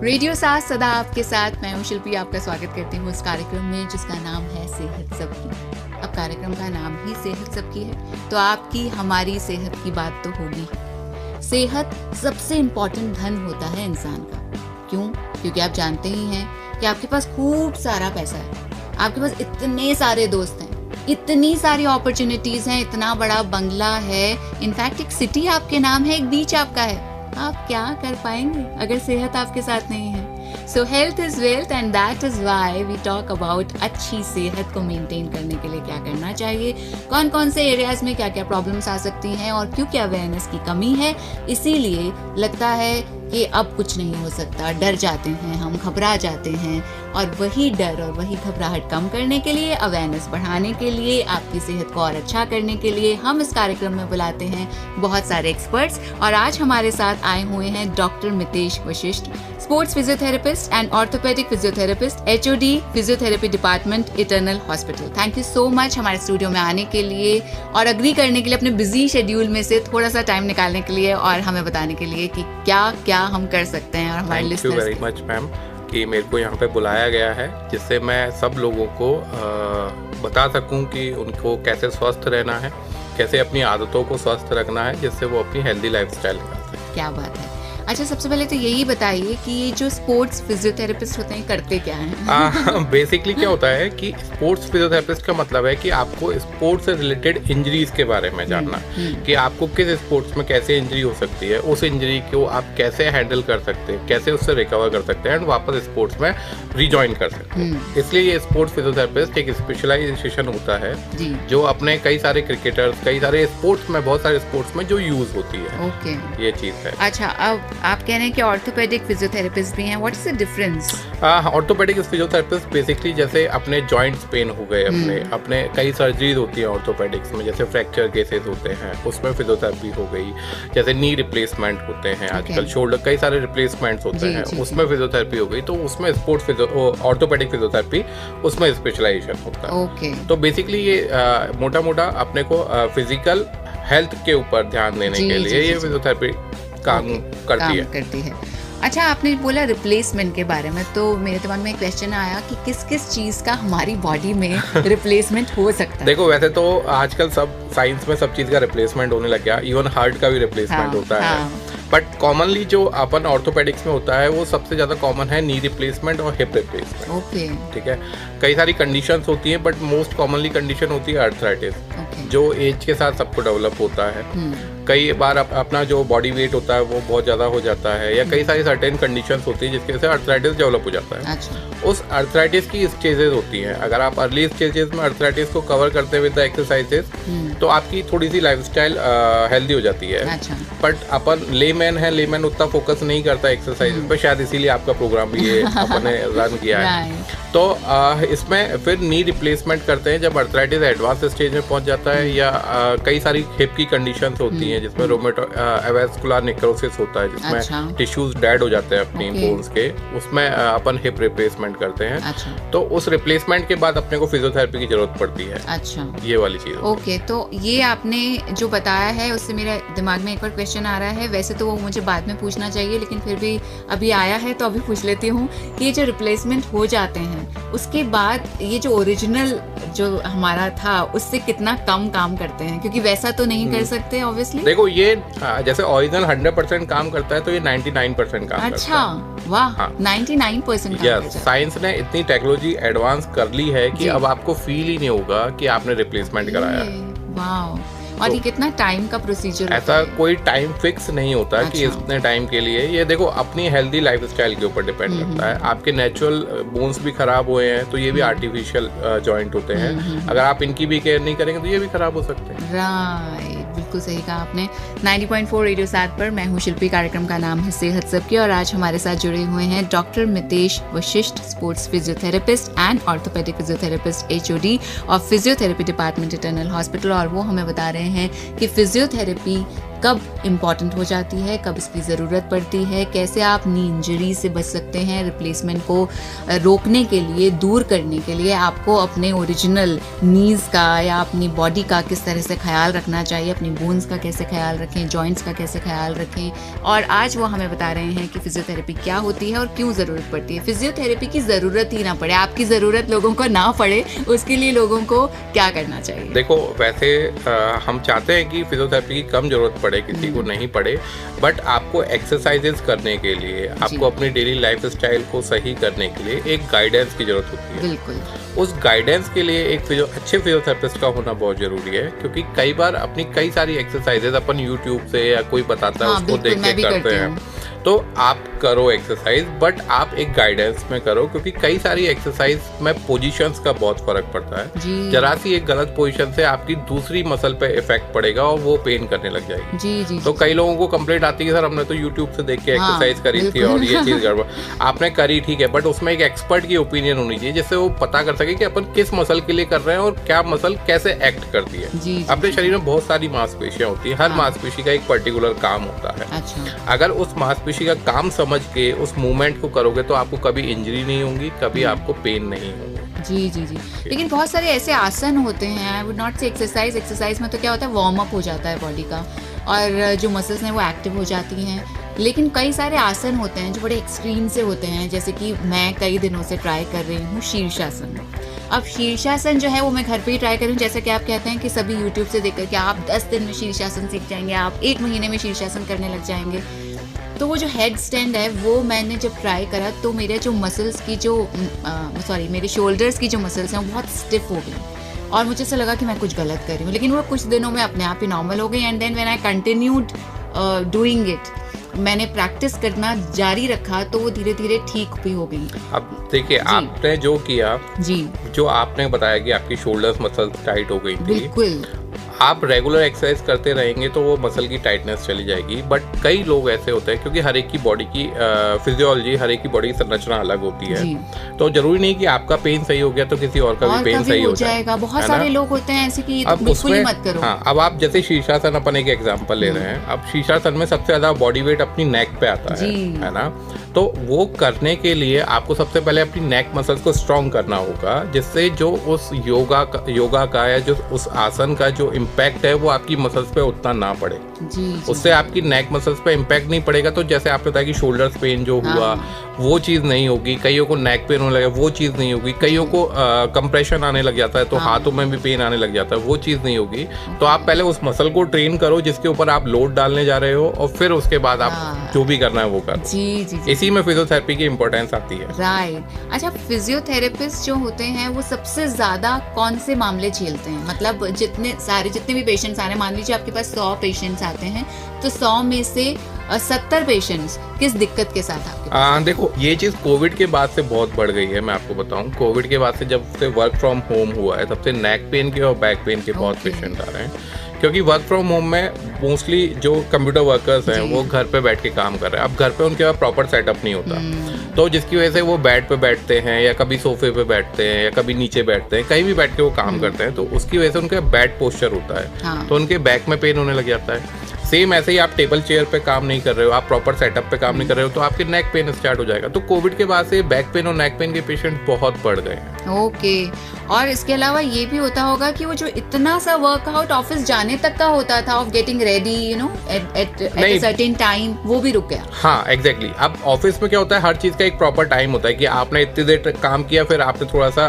Radio साथ सदा आपके साथ। मैं हूँ शिल्पी, आपका स्वागत करती हूँ इस कार्यक्रम में जिसका नाम है सेहत सबकी। अब कार्यक्रम का नाम ही सेहत सबकी है तो आपकी हमारी सेहत की बात तो होगी। सेहत सबसे इम्पोर्टेंट धन होता है इंसान का। क्यों? क्योंकि आप जानते ही हैं कि आपके पास खूब सारा पैसा है, आपके पास इतने सारे दोस्त हैं, इतनी सारी अपॉर्चुनिटीज हैं, इतना बड़ा बंगला है, इनफैक्ट एक सिटी आपके नाम है, एक बीच आपका है। आप क्या कर पाएंगे अगर सेहत आपके साथ नहीं है? So health is wealth and that is why we talk about अच्छी सेहत को मेंटेन करने के लिए क्या करना चाहिए, कौन कौन से एरियाज में क्या क्या प्रॉब्लम्स आ सकती हैं और क्यों क्या अवेयरनेस की कमी है। इसीलिए लगता है कि अब कुछ नहीं हो सकता, डर जाते हैं हम, घबरा जाते हैं। और वही डर और वही घबराहट कम करने के लिए, अवेयरनेस बढ़ाने के लिए, आपकी सेहत को और अच्छा करने के लिए हम इस कार्यक्रम में बुलाते हैं बहुत सारे एक्सपर्ट्स। और आज हमारे साथ आए हुए हैं doctor Mitesh Vashishtha, sports physiotherapist and orthopaedic physiotherapist, HOD physiotherapy department, eternal hospital. Thank you so much हमारे स्टूडियो में आने के लिए और अग्री करने के लिए, अपने बिजी शेड्यूल में से थोड़ा सा टाइम निकालने के लिए और हमें बताने के लिए कि क्या क्या हम कर सकते हैं और हमारे listeners. Thank you very much ma'am कि मेरे को यहाँ पे बुलाया गया है जिससे मैं सब लोगों को बता सकूँ कि उनको कैसे स्वस्थ रहना है, कैसे अपनी आदतों को स्वस्थ रखना है, जिससे वो अपनी हेल्दी लाइफस्टाइल निकाल सकें। क्या बात है। अच्छा, सबसे पहले तो यही बताइए कि ये जो स्पोर्ट्स फिजियोथेरेपिस्ट होते हैं करते क्या हैं? बेसिकली क्या होता है कि स्पोर्ट्स फिजियोथेरेपिस्ट का मतलब है कि आपको स्पोर्ट्स से रिलेटेड इंजरीज के बारे में जानना, कि आपको किस स्पोर्ट्स में कैसे इंजरी हो सकती है, उस इंजरी को आप कैसे हैंडल कर सकते हैं, कैसे उससे रिकवर कर सकते हैं एंड वापस स्पोर्ट्स में रिजॉइन कर सकते हैं। इसलिए ये स्पोर्ट्स फिजियोथेरेपिस्ट एक स्पेशलाइजेशन होता है जो अपने कई सारे क्रिकेटर्स, कई सारे स्पोर्ट्स में, बहुत सारे स्पोर्ट्स में जो यूज होती है। ये चीज है। अच्छा, अब आप कह रहे हैं कि ऑर्थोपेडिक फिजियोथेरेपिस्ट भी हैं, what is the difference? Orthopaedic physiotherapist basically जैसे अपने जॉइंट्स पेन हो गए, अपने कई सर्जरीज होती हैं ऑर्थोपेडिक्स में, जैसे फ्रैक्चर केसेस होते हैं उसमें फिजियोथेरेपी हो गई, जैसे नी रिप्लेसमेंट होते हैं आजकल, शोल्डर कई सारे रिप्लेसमेंट्स होते हैं, उसमें फिजियोथेरेपी हो गई, तो उसमें स्पोर्ट्स ऑर्थोपेडिक फिजियोथेरेपी उसमें स्पेशलाइजेशन होता है। तो बेसिकली ये मोटा मोटा अपने को फिजिकल हेल्थ के ऊपर ध्यान देने के लिए ये फिजियोथेरेपी काम करती है। अच्छा, आपने बोला रिप्लेसमेंट के बारे में, तो मेरे दिमाग में एक क्वेश्चन आया कि किस किस चीज का हमारी बॉडी में रिप्लेसमेंट हो सकता है? देखो, वैसे तो आजकल सब साइंस में सब चीज का रिप्लेसमेंट होने लग गया, इवन हार्ट का भी रिप्लेसमेंट होता है। बट कॉमनली जो अपन ऑर्थोपेडिक्स में होता है वो सबसे ज्यादा कॉमन है नी रिप्लेसमेंट और हिप रिप्लेसमेंट। ठीक है, कई सारी कंडीशंस होती हैं बट मोस्ट कॉमनली कंडीशन होती है आर्थराइटिस, जो एज के साथ सबको डेवलप होता है। कई बार अपना जो बॉडी वेट होता है वो बहुत ज्यादा हो जाता है, या कई सारी सर्टेन कंडीशंस होती है जिसकी वजह से आर्थराइटिस डेवलप हो जाता है। उस आर्थराइटिस की स्टेजेस होती हैं। अगर आप अर्ली स्टेजेस में आर्थराइटिस को कवर करते हुए एक्सरसाइजेस तो आपकी थोड़ी सी लाइफस्टाइल हेल्दी हो जाती है। बट अपन लेमैन है, लेमैन उतना फोकस नहीं करता एक्सरसाइजेस पे, शायद इसीलिए आपका प्रोग्राम भी ये अपन ने रन किया है। तो इसमें फिर नी रिप्लेसमेंट करते हैं जब आर्थराइटिस एडवांस स्टेज में पहुंच जाता है, या कई सारी हिप की कंडीशंस होती हैं जिसमें एवास्कुलर नेक्रोसिस होता है, जिसमें टिश्यूज डेड हो जाते हैं अपनी बोन्स के, उसमें अपन हिप रिप्लेसमेंट करते हैं। तो उस रिप्लेसमेंट के बाद अपने को फिजियोथेरेपी की जरूरत पड़ती है। ये वाली चीज। ओके, तो ये आपने जो बताया है उससे मेरे दिमाग में एक और क्वेश्चन आ रहा है। वैसे तो वो मुझे बाद में पूछना चाहिए, लेकिन फिर भी अभी आया है तो अभी पूछ लेती हूँ कि ये जो रिप्लेसमेंट हो जाते हैं उसके बाद ये जो ओरिजिनल जो हमारा था उससे कितना कम काम करते हैं? क्योंकि वैसा तो नहीं कर सकते ऑब्वियसली। देखो, ये जैसे ओरिजिनल 100% काम करता है तो ये 99% काम करता है। वाह, 99% काम करता है। साइंस ने इतनी टेक्नोलॉजी एडवांस कर ली है कि अब आपको फील ही नहीं होगा कि आपने रिप्लेसमेंट कराया है। वाह। और ये कितना टाइम का प्रोसीजर? ऐसा कोई टाइम फिक्स नहीं होता कि इतने टाइम के लिए। ये देखो अपनी हेल्दी लाइफस्टाइल के ऊपर डिपेंड करता है। आपके नेचुरल बोन्स भी खराब हुए हैं तो ये भी आर्टिफिशियल जॉइंट होते हैं, अगर आप इनकी भी केयर नहीं करेंगे तो ये भी खराब हो सकते हैं। राइट, बिल्कुल सही कहा आपने। 90.4 रेडियो साथ पर मैं हूँ शिल्पी, कार्यक्रम का नाम है सेहत सबकी, और आज हमारे साथ जुड़े हुए हैं doctor Mitesh Vashishtha, sports physiotherapist and orthopaedic physiotherapist, HOD और फिजियोथेरेपी डिपार्टमेंट, इटर्नल हॉस्पिटल। और वो हमें बता रहे हैं कि फिजियोथेरेपी कब इम्पॉर्टेंट हो जाती है, कब इसकी ज़रूरत पड़ती है, कैसे आप नी इंजरी से बच सकते हैं, रिप्लेसमेंट को रोकने के लिए, दूर करने के लिए आपको अपने ओरिजिनल नीज़ का या अपनी बॉडी का किस तरह से ख्याल रखना चाहिए, अपनी बोन्स का कैसे ख्याल रखें, जॉइंट्स का कैसे ख्याल रखें। और आज वो हमें बता रहे हैं कि फिजियोथेरेपी क्या होती है और क्यों ज़रूरत पड़ती है। फिजियोथेरेपी की ज़रूरत ही ना पड़े, आपकी ज़रूरत लोगों को ना पड़े, उसके लिए लोगों को क्या करना चाहिए? देखो, वैसे हम चाहते हैं कि फिजियोथेरेपी की कम जरूरत पड़े, किसी को नहीं पड़े, बट आपको एक्सरसाइजेस करने के लिए, आपको अपनी डेली लाइफ स्टाइल को सही करने के लिए एक गाइडेंस की जरूरत होती है। बिल्कुल। उस गाइडेंस के लिए एक अच्छे फिजियोथेरेपिस्ट का होना बहुत जरूरी है, क्योंकि कई बार अपनी कई सारी एक्सरसाइजेज अपन यूट्यूब से या कोई बताता है उसको देख के करते हैं, तो आप करो एक्सरसाइज, बट आप एक गाइडेंस में करो, क्योंकि कई सारी एक्सरसाइज में पोजीशंस का बहुत फर्क पड़ता है। जरा सी एक गलत पोजीशन से आपकी दूसरी मसल पे इफेक्ट पड़ेगा और वो पेन करने लग जाएगी। जी। तो कई लोगों को कंप्लेंट आती है कि सर हमने तो यूट्यूब से देख के एक्सरसाइज करी थी और ये चीज गड़बड़। आपने करी, ठीक है, बट उसमें एक एक्सपर्ट की ओपिनियन होनी चाहिए, जिससे वो पता कर सके कि अपन किस मसल के लिए कर रहे हैं और क्या मसल कैसे एक्ट करती है। अपने शरीर में बहुत सारी मांसपेशियां होती है, हर मांसपेशी का एक पर्टिकुलर काम होता है। अच्छा। अगर उस मांसपेशी का काम समझ के उस मूवमेंट को करोगे तो आपको कभी इंजरी नहीं होगी, कभी आपको पेन नहीं होगा। जी। लेकिन बहुत सारे ऐसे आसन होते हैं, आई वुड नॉट से एक्सरसाइज में तो क्या होता है, वार्म अप हो जाता है बॉडी का और जो मसल्स हैं वो एक्टिव हो जाती हैं। लेकिन कई सारे आसन होते हैं जो बड़े एक्सट्रीम से होते हैं, जैसे कि मैं कई दिनों से ट्राई कर रही हूँ शीर्षासन। अब शीर्षासन जो है वो मैं घर पे ही ट्राई कर रही हूँ। जैसे कि आप कहते हैं कि सभी यूट्यूब से देख कर के आप 10 दिन में शीर्षासन सीख जाएंगे, आप 1 महीने में शीर्षासन करने लग जाएंगे। तो वो जो हेड स्टैंड है वो मैंने जब ट्राई करा तो मेरे जो मसल्स की मेरे शोल्डर्स की जो मसल्स हैं वो बहुत स्टिफ हो गई और मुझे ऐसा लगा कि मैं कुछ गलत कर रही हूँ। लेकिन वो कुछ दिनों में अपने आप ही नॉर्मल हो गई and then when I continued doing it, मैंने प्रैक्टिस करना जारी रखा तो वो धीरे धीरे ठीक भी हो गई। अब देखिए, आपने जो किया, जी, जो आपने बताया कि आपकी शोल्डर्स मसल टाइट हो गई थी, बिल्कुल आप रेगुलर एक्सरसाइज करते रहेंगे तो वो मसल की टाइटनेस चली जाएगी। बट कई लोग ऐसे होते हैं, क्योंकि हर एक की बॉडी की फिजियोलॉजी, हर एक की बॉडी की संरचना अलग होती है, तो जरूरी नहीं कि आपका पेन सही हो गया तो किसी और का भी पेन सही हो जाएगा। बहुत सारे लोग होते हैं ऐसे कि बिल्कुल ही मत करो। हाँ, अब आप जैसे शीर्षासन अपन एक एग्जांपल ले रहे हैं, अब शीर्षासन में सबसे ज्यादा बॉडी वेट अपनी नेक पे आता है ना। तो वो करने के लिए आपको सबसे पहले अपनी नेक मसल्स को स्ट्रॉन्ग करना होगा, जिससे जो उस योगा का या जो उस आसन का जो इम्पैक्ट है वो आपकी मसल्स पे उतना ना पड़े। जी। उससे आपकी नेक मसल्स पे इम्पैक्ट नहीं पड़ेगा, तो जैसे आपने बताया कि शोल्डर्स पेन जो हुआ वो चीज़ नहीं होगी, कईयों को नेक पेन होने लगा वो चीज़ नहीं होगी, कईयों को कंप्रेशन आने लग जाता है तो हाथों में भी पेन आने लग जाता है, वो चीज़ नहीं होगी। तो आप पहले उस मसल को ट्रेन करो जिसके ऊपर आप लोड डालने जा रहे हो, और फिर उसके बाद आप जो भी करना है वो करो। जी। इसी में फिजियोथेरेपी की इम्पोर्टेंस आती है। राइट। अच्छा, फिजियोथेरेपिस्ट जो होते हैं वो सबसे ज्यादा कौन से मामले झेलते हैं? मतलब जितने भी पेशेंट्स आ रहे हैं, मान लीजिए आपके पास 100 पेशेंट्स आते हैं तो 100 में से 70 पेशेंट्स किस दिक्कत के साथ आपके पास? देखो, ये चीज़ कोविड के बाद से बहुत बढ़ गई है। मैं आपको बताऊं, कोविड के बाद से जब से वर्क फ्रॉम होम हुआ है तब से नेक पेन के और बैक पेन के बहुत पेशेंट आ रहे हैं, क्योंकि वर्क फ्रॉम होम में मोस्टली जो कंप्यूटर वर्कर्स हैं वो घर पे बैठ के काम कर रहे हैं। अब घर पे उनके पास प्रॉपर सेटअप नहीं होता, तो जिसकी वजह से वो बेड पे बैठते हैं या कभी सोफे पे बैठते हैं या कभी नीचे बैठते हैं, कहीं भी बैठ के वो काम करते हैं, तो उसकी वजह से उनका बैड पोस्चर होता है, तो उनके बैक में पेन होने लग जाता है। सेम ऐसे ही आप टेबल चेयर पे काम नहीं कर रहे हो, आप प्रॉपर सेटअप पे काम नहीं कर रहे हो, तो आपके नेक पेन स्टार्ट हो जाएगा। तो कोविड के बाद से बैक पेन और नेक पेन के पेशेंट बहुत बढ़ गए हैं। ओके। और इसके अलावा ये भी होता होगा कि वो जो इतना सा वर्कआउट ऑफिस जाने तक का होता था, of getting ready at a certain time, वो भी रुक गया। हाँ, एग्जैक्टली। अब ऑफिस में क्या होता है, हर चीज का एक प्रॉपर टाइम होता है कि आपने इतनी देर काम किया, फिर आपने थोड़ा सा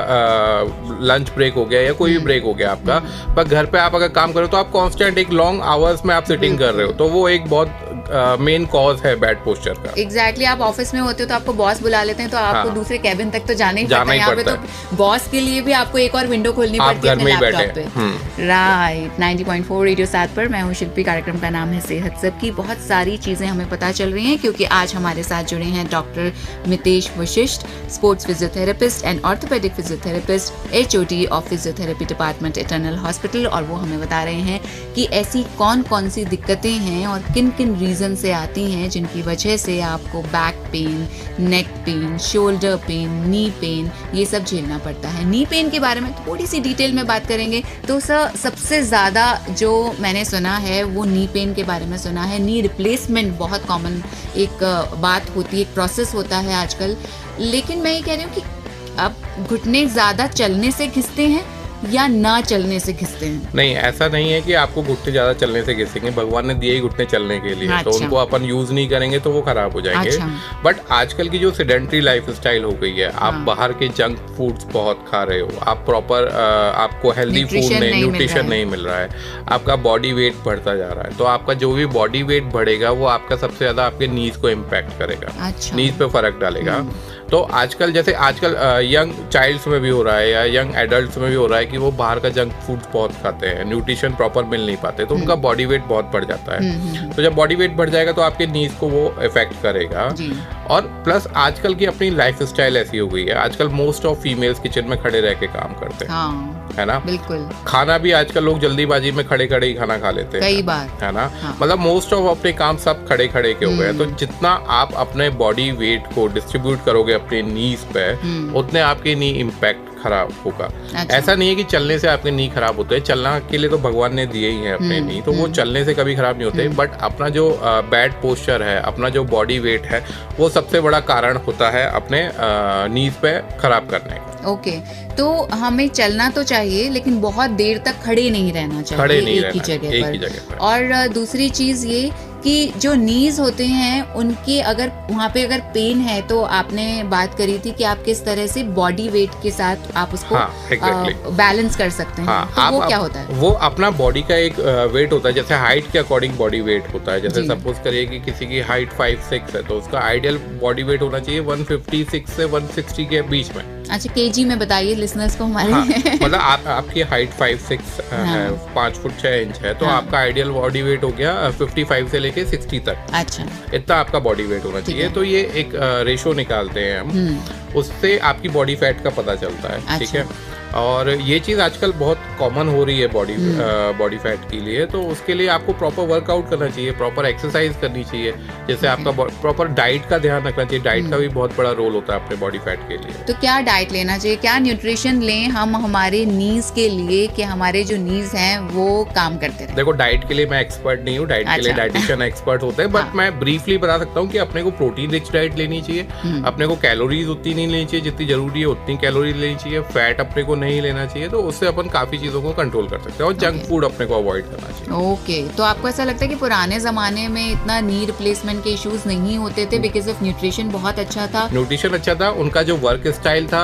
लंच ब्रेक हो गया या कोई भी ब्रेक हो गया आपका। पर घर पे आप अगर काम करो तो आप कांस्टेंट एक लॉन्ग आवर्स में आप सिटिंग कर रहे हो, तो वो एक बहुत मेन कॉज है बैड पोस्चर का। एग्जैक्टली। आप ऑफिस में होते हो तो आपको बॉस बुला लेते हैं, तो आपको दूसरे कैबिन तक तो जाना ही पड़ता है। यहाँ पे तो बॉस के लिए भी आपको एक और विंडो खोलनी पड़ती है अपने लैपटॉप पे। राइट। 90.4 रेडियो 7 पर मैं हूँ शिल्पी, कार्यक्रम का नाम है सेहत सबकी। बहुत सारी चीजें हमें पता चल रही हैं क्योंकि आज हमारे साथ जुड़े हैं doctor Mitesh Vashishtha, sports physiotherapist and orthopaedic physiotherapist, HOD of physiotherapy department eternal hospital, और वो हमें बता रहे हैं कि ऐसी कौन कौन सी दिक्कतें हैं और किन किन रीजन रीज़न से आती हैं, जिनकी वजह से आपको back pain, neck pain, shoulder pain, knee pain, ये सब झेलना पड़ता है। नी पेन के बारे में थोड़ी सी डिटेल में बात करेंगे। तो सर, सबसे ज़्यादा जो मैंने सुना है वो नी पेन के बारे में सुना है। नी रिप्लेसमेंट बहुत कॉमन एक बात होती है, एक प्रोसेस होता है आजकल। लेकिन मैं ये कह रही हूँ कि अब घुटने ज़्यादा चलने से घिसते हैं या ना चलने से घिसते हैं? नहीं, ऐसा नहीं है कि आपको घुटने ज्यादा चलने से घिसेंगे। भगवान ने दिए ही घुटने चलने के लिए। अच्छा। तो उनको अपन यूज नहीं करेंगे तो वो खराब हो जाएंगे। अच्छा। बट आजकल की जो सेडेंटरी लाइफ स्टाइल हो गई है, आप बाहर के जंक फूड्स बहुत खा रहे हो, आप प्रॉपर आपको हेल्दी फूड नहीं, न्यूट्रिशन नहीं मिल रहा है, आपका बॉडी वेट बढ़ता जा रहा है। तो आपका जो भी बॉडी वेट बढ़ेगा वो आपका सबसे ज्यादा आपके नीज को इम्पैक्ट करेगा। अच्छा। नीज पे फर्क डालेगा। तो आजकल जैसे यंग चाइल्ड्स में भी हो रहा है या यंग एडल्ट्स में भी हो रहा है कि वो बाहर का जंक फूड बहुत खाते हैं, न्यूट्रिशन प्रॉपर मिल नहीं पाते, तो उनका बॉडी वेट बहुत बढ़ जाता है। तो जब बॉडी वेट बढ़ जाएगा तो आपके नीज को वो इफेक्ट करेगा। और प्लस आजकल की अपनी लाइफ स्टाइल ऐसी हो गई है, आजकल मोस्ट ऑफ फीमेल्स किचन में खड़े रह के काम करते हैं। है ना? बिल्कुल। खाना भी आजकल लोग जल्दीबाजी में खड़े खड़े ही खाना खा लेते हैं कई बार, है ना? मतलब मोस्ट ऑफ अपने काम सब खड़े खड़े के हो गए। तो जितना आप अपने बॉडी वेट को डिस्ट्रीब्यूट करोगे अपने नीज पे, उतने आपके नी इम्पैक्ट खराब होगा। अच्छा। ऐसा नहीं है कि चलने से आपके नी खराब होते हैं, चलना के लिए तो भगवान ने दिए ही हैं अपने नी, तो वो चलने से कभी खराब नहीं होते। बट अपना जो बैड पोस्चर है, अपना जो बॉडी वेट है, वो सबसे बड़ा कारण होता है अपने नीज पे खराब करने का। ओके, तो हमें चलना तो चाहिए लेकिन बहुत देर तक खड़े नहीं रहना चाहिए, खड़े नहीं एक ही जगह पर। और दूसरी चीज ये कि जो नीज होते हैं उनके अगर वहाँ पे अगर पेन है, तो आपने बात करी थी कि आप किस तरह से बॉडी वेट के साथ आप उसको बैलेंस कर सकते हैं। तो वो क्या होता है? वो अपना बॉडी का एक वेट होता है, जैसे हाइट के अकॉर्डिंग बॉडी वेट होता है। जैसे सपोज करिए कि किसी की हाइट 5'6" है, तो उसका आइडियल बॉडी वेट होना चाहिए 156 से 160 के बीच में। अच्छा, केजी में बताइए लिसनर्स को हमारे। मतलब आपकी हाइट 5'6" है, 5 फुट 6 इंच है, तो आपका आइडियल बॉडी वेट हो गया 55 से लेके 60 तक। अच्छा, इतना आपका बॉडी वेट होना चाहिए। तो ये एक रेशो निकालते हैं हम, उससे आपकी बॉडी फैट का पता चलता है। ठीक है? और ये चीज़ आजकल बहुत कॉमन हो रही है बॉडी फैट के लिए। तो उसके लिए आपको प्रॉपर वर्कआउट करना चाहिए, प्रॉपर एक्सरसाइज करनी चाहिए, जैसे आपका प्रॉपर डाइट का ध्यान रखना चाहिए। डाइट का भी बहुत बड़ा रोल होता है अपने बॉडी फैट के लिए। तो क्या डाइट लेना चाहिए, क्या न्यूट्रिशन लें हम हमारे नीज के लिए कि हमारे जो नीज हैं वो काम करते रहे? देखो, डाइट के लिए मैं एक्सपर्ट नहीं हूँ, डाइट के लिए डाइटिशियन एक्सपर्ट होते हैं। बट मैं ब्रीफली बता सकता हूँ कि अपने को प्रोटीन रिच डाइट लेनी चाहिए, अपने को कैलोरीज उतनी नहीं लेनी चाहिए जितनी जरूरी है, उतनी कैलोरी लेनी चाहिए, फैट अपने को नहीं लेना चाहिए। तो उससे अपन काफी चीजों को कंट्रोल कर सकते हैं, और जंक फूड अपने को अवॉइड करना चाहिए। ओके, तो आपको ऐसा लगता है कि पुराने जमाने में इतना नी रिप्लेसमेंट के इश्यूज नहीं होते थे बिकॉज ऑफ न्यूट्रिशन बहुत अच्छा था? न्यूट्रिशन अच्छा था, उनका जो वर्क स्टाइल था,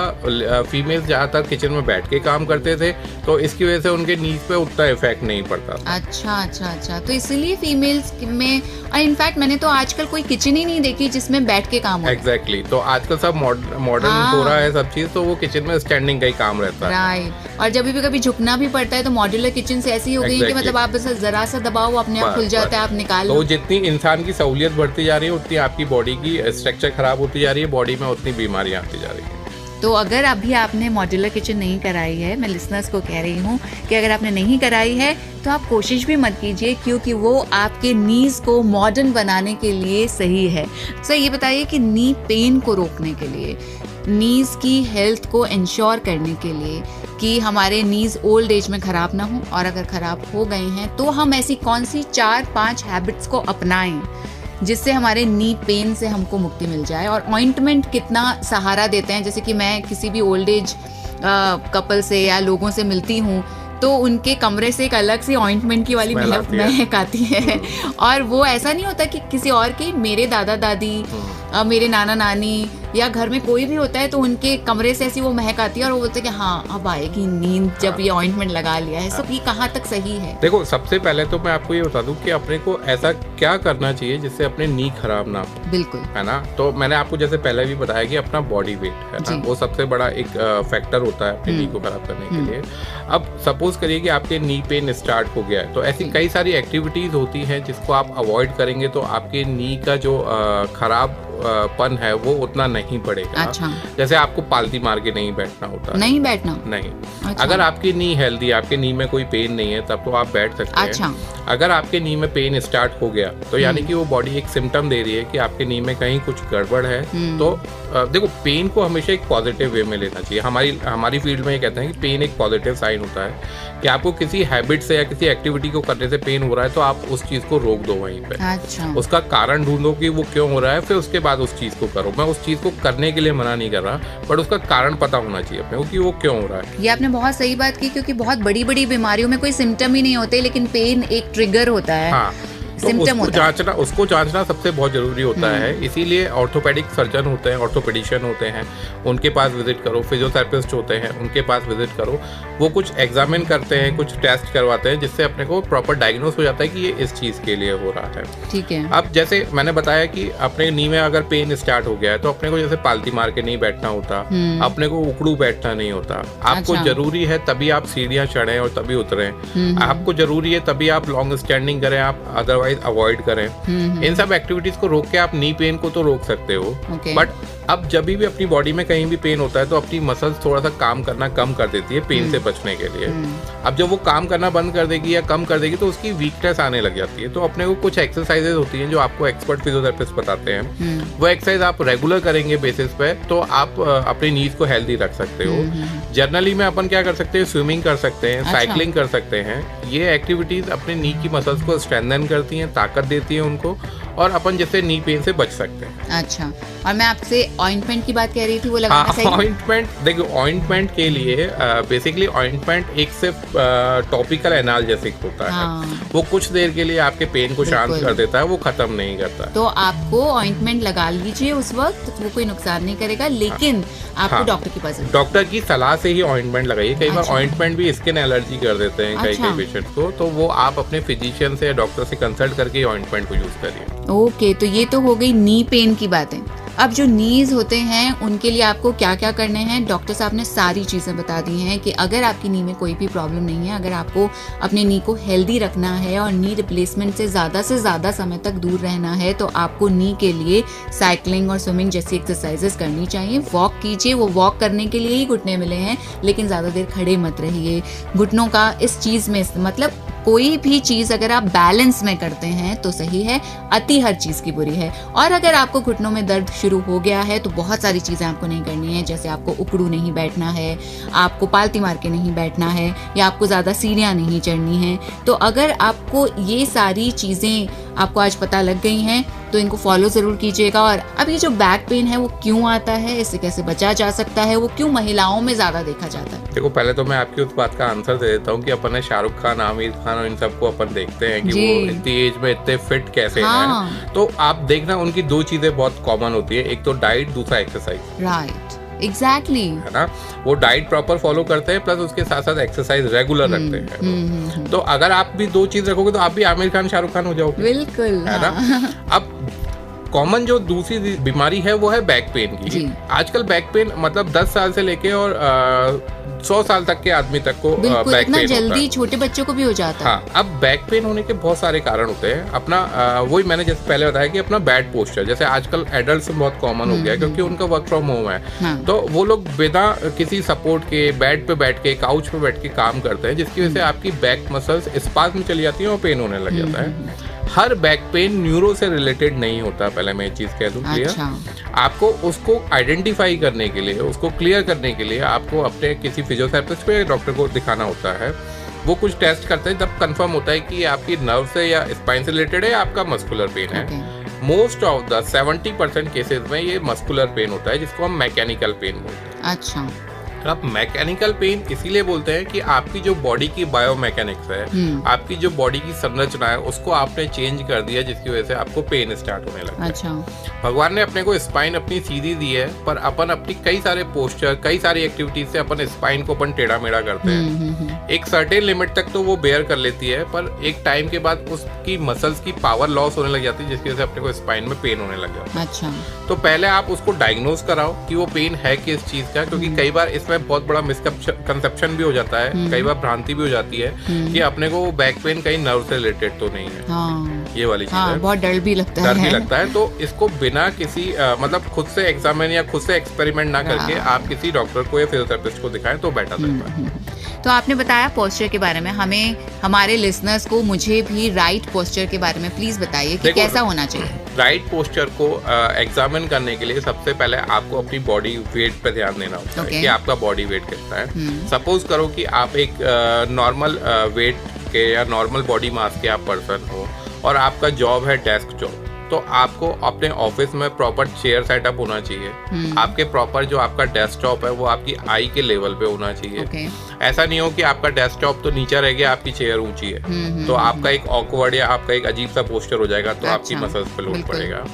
फीमेल्स ज्यादातर किचन में बैठ के काम करते थे, तो इसकी वजह से उनके नीज पे उतना इफेक्ट नहीं पड़ता। अच्छा, तो इसीलिए फीमेल्स में, इनफैक्ट मैंने तो आजकल कोई किचन ही नहीं देखी जिसमें बैठ के काम हो। एग्जैक्टली, तो आजकल सब मॉडर्न हो रहा है सब चीज, तो वो किचन में स्टैंडिंग का ही काम रहता है। राइट। और जब भी कभी झुकना भी पड़ता है तो मॉड्यूलर किचन से ऐसी हो गई कि मतलब आप बस जरा सा दबाओ, अपने आप खुल जाता है, आप निकाल लो। तो जितनी इंसान की सहूलियत बढ़ती जा रही है, उतनी आपकी बॉडी की स्ट्रक्चर खराब होती जा रही है, बॉडी में उतनी बीमारियां आती जा रही है। तो अगर अभी आपने मॉड्यूलर किचन नहीं कराई है, मैं लिसनर्स को कह रही हूँ कि अगर आपने नहीं कराई है तो आप कोशिश भी मत कीजिए, क्योंकि वो आपके नीज को मॉडर्न बनाने के लिए सही है। सर, ये बताइए कि नी पेन को रोकने के लिए, नीज की हेल्थ को इंश्योर करने के लिए कि हमारे नीज ओल्ड एज में खराब ना हो, और अगर खराब हो गए हैं तो हम ऐसी कौन सी 4-5 हैबिट्स को अपनाएं जिससे हमारे नी पेन से हमको मुक्ति मिल जाए? और ऑइंटमेंट कितना सहारा देते हैं? जैसे कि मैं किसी भी ओल्ड एज कपल से या लोगों से मिलती हूँ तो उनके कमरे से एक अलग सी ऑइंटमेंट की वाली महक आती है। और वो ऐसा नहीं होता कि किसी और के, मेरे दादा दादी, मेरे नाना नानी या घर में कोई भी होता है तो उनके कमरे से ऐसी वो महक आती है और वो बोलते हैं कि हाँ अब आएगी नींद जब ये ऑइंटमेंट लगा लिया है। सब ये कहाँ तक सही है? देखो, सबसे पहले तो मैं आपको ये बता दूं कि अपने को ऐसा क्या करना चाहिए जिससे अपने नी खराब ना हो। बिल्कुल, है ना? तो मैंने आपको जैसे पहले भी बताया कि अपना बॉडी वेट है ना, वो सबसे बड़ा एक फैक्टर होता है अपने नी को खराब करने के लिए। अब सपोज करिए कि आपके नी पेन स्टार्ट हो गया है, तो ऐसी कई सारी एक्टिविटीज होती हैं जिसको आप अवॉइड करेंगे तो आपके नी का जो खराब पन है वो उतना नहीं पड़ेगा। अच्छा। जैसे आपको पालती मार के नहीं बैठना होता, नहीं बैठना नहीं। अच्छा। अगर आपकी नी हेल्दी, आपके नी में कोई पेन नहीं है, तब तो आप बैठ सकते हैं। अच्छा। अगर आपके नी में पेन स्टार्ट हो गया तो यानी कि वो बॉडी एक सिम्टम दे रही है कि आपके नी में कहीं कुछ गड़बड़ है। तो देखो, पेन को हमेशा एक पॉजिटिव वे में लेना चाहिए। हमारी फील्ड में ये कहते हैं कि पेन एक पॉजिटिव साइन होता है कि आपको किसी हैबिट से या किसी एक्टिविटी को करने से पेन हो रहा है तो आप उस चीज को रोक दो वहीं पे। अच्छा। उसका कारण ढूंढो कि वो क्यों हो रहा है, फिर उसके बाद उस चीज को करो। मैं उस चीज को करने के लिए मना नहीं कर रहा, बट उसका कारण पता होना चाहिए अपने को कि वो क्यों हो रहा है। ये आपने बहुत सही बात की, क्योंकि बहुत बड़ी बड़ी बीमारियों में कोई सिम्टम ही नहीं होते, लेकिन पेन एक ट्रिगर होता है। हाँ, तो उसको जांचना सबसे बहुत जरूरी होता है। इसीलिए ऑर्थोपेडिक सर्जन होते हैं, ऑर्थोपेडिशियन होते हैं, उनके पास विजिट करो। फिजियोथेरेपिस्ट होते हैं, उनके पास विजिट करो। वो कुछ एग्जामिन करते हैं, कुछ टेस्ट करवाते हैं, जिससे अपने को प्रॉपर डायग्नोस हो जाता है कि ये इस चीज के लिए हो रहा है। ठीक है। अब जैसे मैंने बताया कि अपने नी में अगर पेन स्टार्ट हो गया है तो अपने को जैसे पालती मार के नहीं बैठना होता, अपने को उकड़ू बैठना नहीं होता। आपको जरूरी है तभी आप सीढ़ियां चढ़ें और तभी उतरें। आपको जरूरी है तभी आप लॉन्ग स्टैंडिंग करें, आप अदरवाइज अवॉइड करें। इन सब एक्टिविटीज को रोक के आप नी पेन को तो रोक सकते हो, बट अब जब भी अपनी बॉडी में कहीं भी पेन होता है तो अपनी मसल्स थोड़ा सा काम करना कम कर देती है पेन से बचने के लिए। अब जब वो काम करना बंद कर देगी या कम कर देगी तो उसकी वीकनेस आने लग जाती है। तो अपने को कुछ एक्सरसाइजेज होती हैं जो आपको एक्सपर्ट फिजियोथेरेपिस्ट बताते हैं, वो एक्सरसाइज आप रेगुलर करेंगे बेसिस पे तो आप अपनी नीज को हेल्दी रख सकते हो। जनरली में अपन क्या कर सकते हैं, स्विमिंग कर सकते हैं, साइकिलिंग कर सकते हैं। ये एक्टिविटीज अपने नी की मसल्स को स्ट्रेंथन करती हैं, ताकत देती है उनको, और अपन जैसे नी पेन से बच सकते हैं। अच्छा, और मैं आपसे ऑइंटमेंट की बात कह रही थी, वो लगाना सही है? ऑइंटमेंट, देखो ऑइंटमेंट के लिए बेसिकली ऑइंटमेंट एक सिर्फ टॉपिकल एनाल्जेसिक होता है। वो कुछ देर के लिए आपके पेन को शांत कर देता है, वो खत्म नहीं करता। तो आपको ऑइंटमेंट लगा लीजिए उस वक्त, वो कोई नुकसान नहीं करेगा, लेकिन आपको डॉक्टर के पास, डॉक्टर की सलाह से ही ऑइंटमेंट लगाइए। कई बार ऑइंटमेंट भी स्किन एलर्जी कर देते हैं कई पेशेंट्स को, तो वो आप अपने फिजिशियन से या डॉक्टर से कंसल्ट करके ऑइंटमेंट को यूज करिए। ओके, तो ये तो हो गई नी पेन की बातें। अब जो नीज होते हैं उनके लिए आपको क्या क्या करने हैं, डॉक्टर साहब ने सारी चीज़ें बता दी हैं कि अगर आपकी नी में कोई भी प्रॉब्लम नहीं है, अगर आपको अपने नी को हेल्दी रखना है और नी रिप्लेसमेंट से ज़्यादा समय तक दूर रहना है, तो आपको नी के लिए साइकिलिंग और स्विमिंग जैसी एक्सरसाइजेस करनी चाहिए। वॉक कीजिए, वो वॉक करने के लिए ही घुटने मिले हैं, लेकिन ज़्यादा देर खड़े मत रहिए। घुटनों का इस चीज़ में मतलब कोई भी चीज़ अगर आप बैलेंस में करते हैं तो सही है, अति हर चीज़ की बुरी है। और अगर आपको घुटनों में दर्द शुरू हो गया है तो बहुत सारी चीज़ें आपको नहीं करनी है, जैसे आपको उकड़ू नहीं बैठना है, आपको पालती मार के नहीं बैठना है, या आपको ज़्यादा सीढ़ियाँ नहीं चढ़नी है। तो अगर आपको ये सारी चीज़ें आपको आज पता लग गई हैं तो इनको फॉलो ज़रूर कीजिएगा। और अब ये जो बैक पेन है वो क्यों आता है, इससे कैसे बचा जा सकता है, वो क्यों महिलाओं में ज़्यादा देखा जाता है? देखो, पहले तो मैं आपकी उस बात का आंसर दे देता हूँ कि अपन ने शाहरुख खान, आमिर खान और इन सबको अपन देखते हैं कि वो इतनी एज में इतने फिट कैसे हैं। तो आप देखना उनकी दो चीजें बहुत कॉमन होती है, एक तो डाइट, दूसरा एक्सरसाइज। राइट, एग्जैक्टली, है ना। वो डाइट प्रॉपर फॉलो करते हैं, प्लस उसके साथ साथ एक्सरसाइज रेगुलर रखते हैं। तो अगर आप भी दो चीज रखोगे तो आप भी आमिर खान, शाहरुख खान हो जाओगे। बिल्कुल, है ना। अब कॉमन जो दूसरी बीमारी है वो है बैक पेन की। आजकल बैक पेन मतलब 10 साल से लेके और 100 साल तक के आदमी तक को बैक पेन जल्दी छोटे बच्चों को भी हो जाता है। हाँ, अब बैक पेन होने के बहुत सारे कारण होते हैं। अपना वही मैंने जैसे पहले बताया कि अपना बैड पोस्चर, जैसे आजकल एडल्ट्स में बहुत कॉमन हो गया है क्योंकि उनका वर्क फ्रॉम होम है। तो वो लोग बिना किसी सपोर्ट के बेड पे बैठ के, काउच पे बैठ के काम करते हैं, जिसकी वजह से आपकी बैक मसल्स स्पाज्म चली जाती है और पेन होने लग जाता है। हर बैक पेन न्यूरो से रिलेटेड नहीं होता, पहले मैं ये चीज कह दूं क्लियर। आपको उसको आइडेंटिफाई करने के लिए, उसको क्लियर करने के लिए आपको अपने किसी फिजियोथेरेपिस्ट को या डॉक्टर को दिखाना होता है। वो कुछ टेस्ट करते हैं, तब कंफर्म होता है कि आपकी नर्व से या स्पाइन से रिलेटेड है या आपका मस्कुलर पेन है। मोस्ट ऑफ द 70% केसेस में ये मस्कुलर पेन होता है, जिसको हम मैकेनिकल पेन बोलते हैं। अच्छा। आप मैकेनिकल पेन इसीलिए बोलते हैं कि आपकी जो बॉडी की बायोमैकेनिक्स है, आपकी जो बॉडी की संरचना है, उसको आपने चेंज कर दिया, जिसकी वजह से आपको पेन स्टार्ट होने लगा। अच्छा। भगवान ने अपने को स्पाइन अपनी सीधी दी है, पर अपन अपनी कई सारे पोस्चर, कई सारी एक्टिविटीज से अपन स्पाइन को अपन टेढ़ा मेढ़ा करते हैं। एक सर्टेन लिमिट तक तो वो बेयर कर लेती है, पर एक टाइम के बाद उसकी मसल्स की पावर लॉस होने लग जाती है, जिसकी वजह से अपने को स्पाइन में पेन होने लग जाता है। अच्छा। तो पहले आप उसको डायग्नोज कराओ कि वो पेन है किस चीज का, क्योंकि कई बार इसमें में बहुत बड़ा मिसकंसेप्शन भी हो जाता है, कई बार भ्रांति भी हो जाती है कि अपने को बैक पेन कहीं नर्व से रिलेटेड तो नहीं है। ये वाली चीज है, बहुत डर भी लगता है। तो इसको बिना किसी मतलब खुद से एग्जामिन या खुद से एक्सपेरिमेंट ना करके आप किसी डॉक्टर को या फिजियोथेरेपिस्ट को दिखाएं तो बेटर रहता है। तो आपने बताया पोस्चर के बारे में, हमें हमारे लिसनर्स को, मुझे भी राइट पोस्चर के बारे में प्लीज बताइए कि कैसा होना चाहिए। राइट पोस्चर को एग्जामिन करने के लिए सबसे पहले आपको अपनी बॉडी वेट पे ध्यान देना होता है कि आपका बॉडी वेट कितना है। सपोज करो कि आप एक नॉर्मल वेट के या नॉर्मल बॉडी मास के आप पर्सन हो और आपका जॉब है डेस्क जॉब, तो आपको अपने ऑफिस में प्रॉपर चेयर सेटअप होना चाहिए। आपके प्रॉपर जो आपका डेस्कटॉप है वो आपकी आई के लेवल पे होना चाहिए। ऐसा नहीं हो कि आपका डेस्कटॉप तो नीचे रह गया, आपकी चेयर ऊंची है, तो आपका एक ऑकवर्ड या आपका एक अजीब सा पोस्चर हो जाएगा, तो आपकी मसल्स पे लोड पड़ेगा।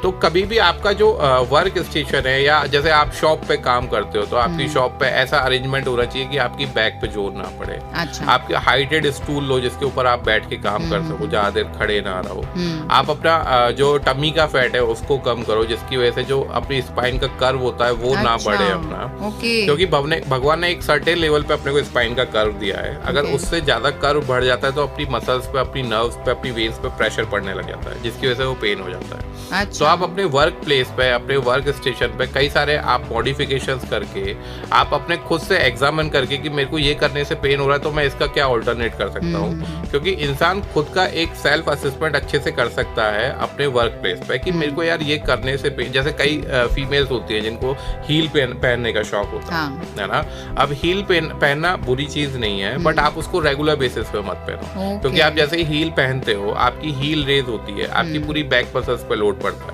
तो कभी भी आपका जो वर्क स्टेशन है या जैसे आप शॉप पे काम करते हो तो आपकी शॉप पे ऐसा अरेंजमेंट होना चाहिए कि आपकी बैक पे जोर ना पड़े। आपके हाइटेड स्टूल लो जिसके ऊपर आप बैठ के काम कर सको, ज्यादा देर खड़े ना रहो। आप अपना जो टमी का फैट है उसको कम करो, जिसकी वजह से जो अपनी स्पाइन का कर्व होता है वो ना बढ़े अपना, क्योंकि भगवान ने एक सर्टेन लेवल पे अपने को स्पाइन का कर्व दिया है। अगर उससे ज्यादा कर्व बढ़ जाता है तो अपनी मसल्स पे, अपनी नर्व्स पे, अपनी वेन्स पे प्रेशर पड़ने लग जाता है, जिसकी वजह से वो पेन हो जाता है। तो आप अपने वर्क प्लेस पे, अपने वर्क स्टेशन पे कई सारे आप मॉडिफिकेशंस करके, आप अपने खुद से एग्जामिन करके कि मेरे को ये करने से पेन हो रहा है तो मैं इसका क्या ऑल्टरनेट कर सकता हूँ, क्योंकि इंसान खुद का एक सेल्फ असेसमेंट अच्छे से कर सकता है अपने वर्क प्लेस पे कि मेरे को यार ये करने से पेन। जैसे कई फीमेल्स होती है जिनको हील पहनने का शौक होता है ना। अब हील पहनना बुरी चीज नहीं है, बट आप उसको रेगुलर बेसिस पे मत पहनो, क्योंकि आप जैसे ही हील पहनते हो आपकी हील रेज होती है, आपकी पूरी बैक मसल्स पे लोड पड़ता है,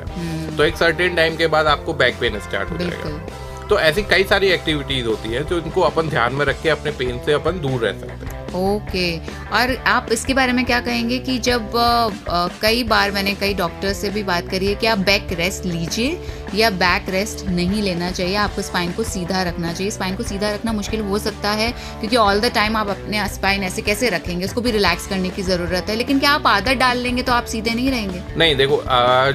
तो एक सर्टेन टाइम के बाद आपको बैक पेन स्टार्ट हो जाएगा। तो ऐसी कई सारी एक्टिविटीज होती है तो इनको अपन ध्यान में रख के अपने पेन से अपन दूर रह सकते हैं। ओके और आप इसके बारे में क्या कहेंगे कि जब कई बार मैंने कई डॉक्टर से भी बात करी है कि आप बैक रेस्ट लीजिए या बैक रेस्ट नहीं लेना चाहिए, आपको स्पाइन को सीधा रखना चाहिए। स्पाइन को सीधा रखना मुश्किल हो सकता है क्योंकि ऑल द टाइम आप अपने स्पाइन ऐसे कैसे रखेंगे, उसको भी रिलैक्स करने की जरूरत है, लेकिन क्या आप आदत डाल लेंगे तो आप सीधे नहीं रहेंगे? नहीं, देखो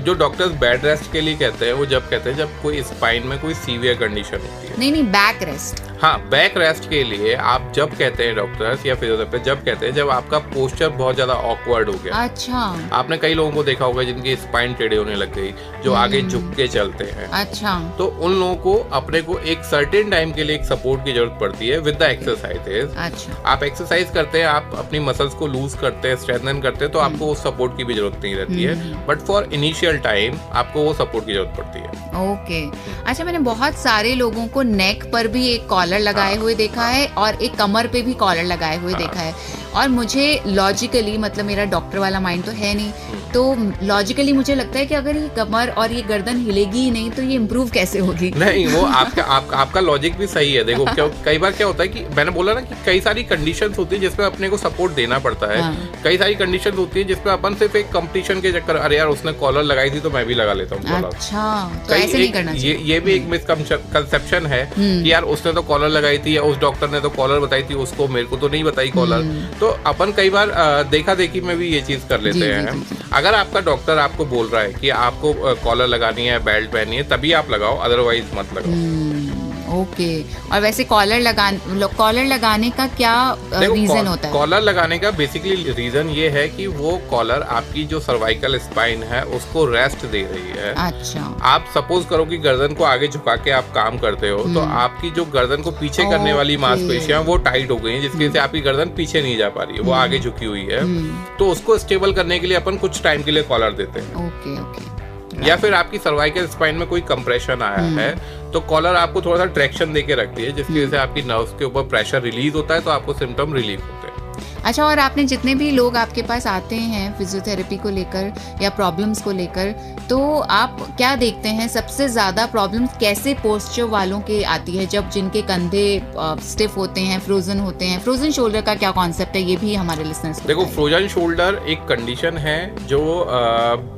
जो डॉक्टर्स बेड रेस्ट के लिए कहते हैं वो जब कहते हैं जब कोई स्पाइन में कोई सीवियर कंडीशन होती है। नहीं, बैक रेस्ट। हाँ, बैक रेस्ट के लिए आप जब कहते हैं डॉक्टर्स या फिजियोथेरेपिस्ट जब कहते हैं जब आपका पोस्चर बहुत ज्यादा ऑकवर्ड हो गया। अच्छा। आपने कई लोगों को देखा होगा जिनकी स्पाइन टेढ़े होने लग गई, जो आगे झुक के चलते हैं। अच्छा। तो उन लोगों को अपने को एक सर्टेन टाइम के लिए एक सपोर्ट की जरूरत पड़ती है विद द एक्सरसाइजेस। अच्छा। आप एक्सरसाइज करते हैं, आप अपनी मसल्स को लूज करते हैं, स्ट्रेंथन करते हैं, तो आपको उस सपोर्ट की भी जरूरत नहीं रहती है, बट फॉर इनिशियल टाइम आपको वो सपोर्ट की जरूरत पड़ती है। ओके। अच्छा, मैंने बहुत सारे लोगों को नेक पर भी एक कॉलर लगाए हुए देखा है और एक कमर पे भी कॉलर लगाए हुए देखा है, और मुझे लॉजिकली, मतलब मेरा डॉक्टर वाला माइंड तो है नहीं, तो लॉजिकली मुझे लगता है कि अगर ये कमर और ये गर्दन हिलेगी ही नहीं तो ये इम्प्रूव कैसे होगी? नहीं, वो आपका लॉजिक भी सही है। देखो कई बार क्या होता है कि मैंने बोला ना कि कई सारी कंडीशंस होती है जिसमें अपने को सपोर्ट देना पड़ता है। कई सारी कंडीशंस होती है जिसमें अपन सिर्फ एक कंपटीशन के चक्कर, अरे यार उसने कॉलर लगाई थी तो मैं भी लगा लेता हूँ कॉलर। अच्छा, तो ऐसे नहीं करना चाहिए। ये भी एक मिसकंसेप्शन है कि यार उसने तो कॉलर लगाई थी या उस डॉक्टर ने तो कॉलर बताई थी उसको, मेरे को तो नहीं बताई कॉलर। तो अपन कई बार देखा देखी में भी ये चीज कर लेते हैं। अगर आपका डॉक्टर आपको बोल रहा है कि आपको कॉलर लगानी है, बेल्ट पहनी है, तभी आप लगाओ, अदरवाइज मत लगाओ। ओके। और वैसे कॉलर लगाने का क्या रीजन होता है? कॉलर लगाने का बेसिकली रीजन ये है कि वो कॉलर आपकी जो सर्वाइकल स्पाइन है उसको रेस्ट दे रही है। अच्छा। आप सपोज करो कि गर्दन को आगे झुका के आप काम करते हो, तो आपकी जो गर्दन को पीछे करने वाली मांसपेशियां वो टाइट हो गई हैं, जिसकी वजह से आपकी गर्दन पीछे नहीं जा पा रही है, वो आगे झुकी हुई है। तो उसको स्टेबल करने के लिए अपन कुछ टाइम के लिए कॉलर देते हैं। ओके। या फिर आपकी सर्वाइकल स्पाइन में कोई कंप्रेशन आया है तो कॉलर आपको थोड़ा सा ट्रैक्शन देके रखती है, जिसकी वजह से आपकी नर्व्स के ऊपर प्रेशर रिलीज होता है, तो आपको सिम्टम रिलीफ होते हैं। अच्छा, और आपने जितने भी लोग आपके पास आते हैं फिजियोथेरेपी को लेकर या प्रॉब्लम्स को लेकर, तो आप क्या देखते हैं सबसे ज्यादा प्रॉब्लम्स कैसे पोस्चर वालों के आती है, जब जिनके कंधे स्टिफ होते हैं, फ्रोजन होते हैं? फ्रोजन शोल्डर का क्या कॉन्सेप्ट है, ये भी हमारे लिसनर्स को देखो। फ्रोजन शोल्डर एक कंडीशन है जो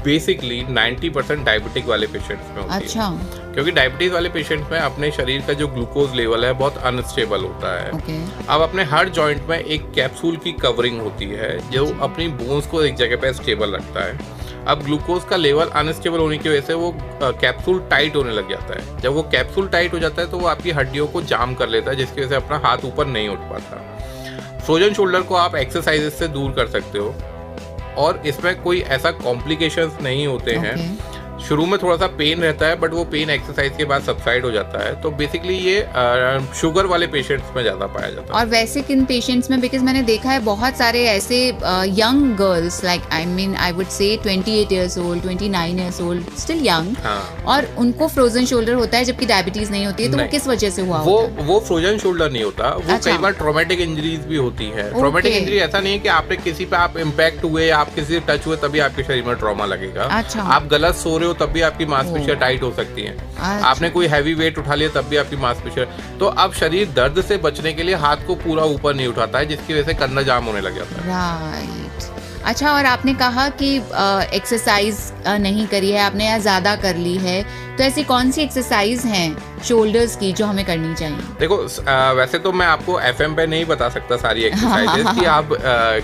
बेसिकली 90% डायबिटिक वाले पेशेंट्स में होती है। अच्छा। क्योंकि डायबिटीज वाले पेशेंट्स में अपने शरीर का जो ग्लूकोज लेवल है बहुत अनस्टेबल होता है। अब अपने हर जॉइंट में एक कैप्सूल की कवरिंग होती है जो अपनी बोन्स को एक जगह पे स्टेबल रखता है। अब ग्लूकोज का लेवल अनस्टेबल होने की वजह से वो कैप्सूल टाइट होने लग जाता है। जब वो कैप्सूल टाइट हो जाता है तो वो आपकी हड्डियों को जाम कर लेता है, जिसकी वजह से अपना हाथ ऊपर नहीं उठ पाता। फ्रोजन शोल्डर को आप एक्सरसाइजेस से दूर कर सकते हो और इसमें कोई ऐसा कॉम्प्लिकेशंस नहीं होते हैं। शुरू में थोड़ा सा पेन रहता है, बट वो पेन एक्सरसाइज के बाद सबसाइड हो जाता है। तो बेसिकली ये शुगर वाले पेशेंट्स में ज़्यादा पाया जाता है। और वैसे किन पेशेंट्स में, बिकॉज मैंने देखा है बहुत सारे ऐसे young girls, like I would say 28 years old, 29 years old, still young, और उनको फ्रोजन शोल्डर होता है जबकि डायबिटीज नहीं होती है। तो वो किस वजह से हुआ? वो फ्रोजन शोल्डर नहीं होता, वो कई बार ट्रॉमेटिक इंजरीज भी होती है। ट्रॉमेटिक इंजरी ऐसा नहीं है कि आपने किसी पे आप इम्पैक्ट हुए, आप किसी से टच हुए तभी आपके शरीर में ट्रॉमा लगेगा। आप गलत सो रहे हो तब भी आपकी मांसपेशियां टाइट हो सकती हैं। आपने कोई हैवी वेट उठा लिया तब भी आपकी मांसपेशियां। तो अब शरीर दर्द से बचने के लिए हाथ को पूरा ऊपर नहीं उठाता है, जिसकी वजह से कंधा जाम होने लग जाता है। राइट। अच्छा, और आपने कहा कि एक्सरसाइज नहीं करी है आपने या ज्यादा कर ली है, तो ऐसी कौन सी एक्सरसाइज हैं शोल्डर्स की जो हमें करनी चाहिए? देखो, वैसे तो मैं आपको FM पे नहीं बता सकता सारी एक्सरसाइजेस कि आप